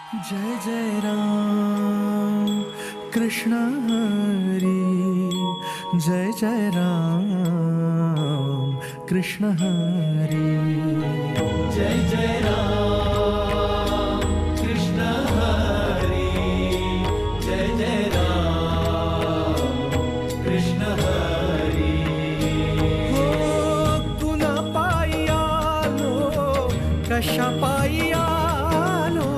जय जय राम कृष्ण हरी, जय जय राम कृष्ण हरी, जय जय राम कृष्ण हरी, जय जय राम कृष्ण हरी. हो कुणा पायी आलो, कशा पायी आलो,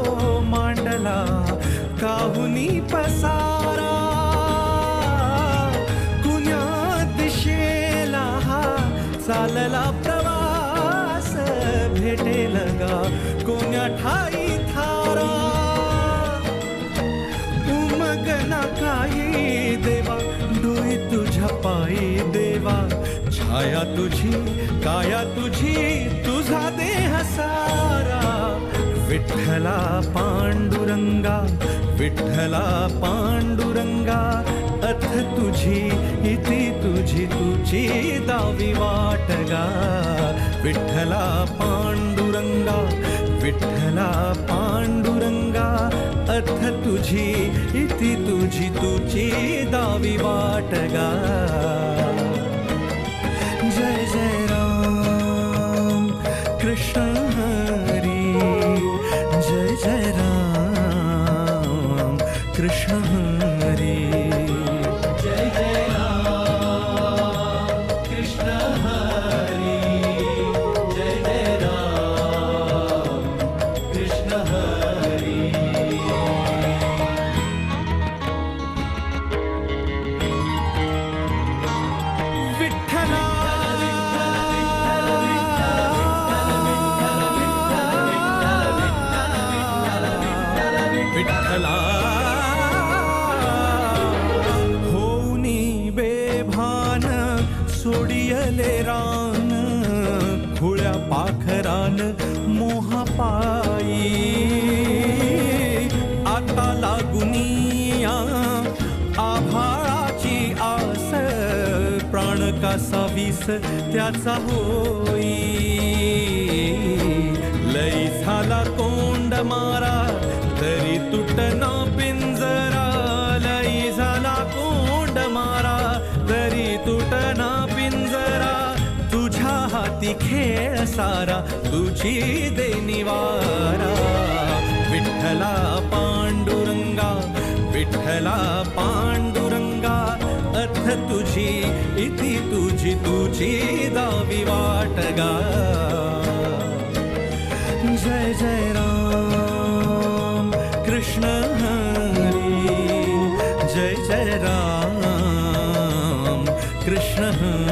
मांडला काहुनी पसारा, कुण्या दिशेला हा चालला प्रवास, भेटेल गा कोण्या ठाई थारा, उमगना काही देवा, डोई तुझ्या पायी देवा, छाया तुझी काया तुझी, तुझा देह सारा, विठ्ठला पांडुरंगा, विठ्ठला पांडुरंगा, अथ तुझी इति तुझी तुझी दावी वाटगा, विठ्ठला पांडुरंगा, विठ्ठला पांडुरंगा, अथ तुझी इति तुझी तुझी दावी वाटगा. जय जय राम कृष्ण हरी, जय जय राम कृष्ण हरी, जय जय राम कृष्ण हरी, जय जय राम कृष्ण हरी. विठ्ठला विठ्ठला होऊनी बेभान, सोडियले रान, खुळ्या पाखरान मोहापायी, आता लागुनिया आभाळाची आस, प्राण कसा वीस त्याचा होई, लई झाला कोंड मारा, तरी तुटना पिंजरा, लई झाला कोंड मारा, तरी तुटना पिंजरा, तुझ्या हाती खेळ सारा, तुझी देनिवारा, विठ्ठला पांडुरंगा, विठ्ठला पांडुरंगा, अथ तुझी इति तुझी तुझी दावी वाटगा. जय जय राम कृष्ण हरी, जय जय राम कृष्ण हरी.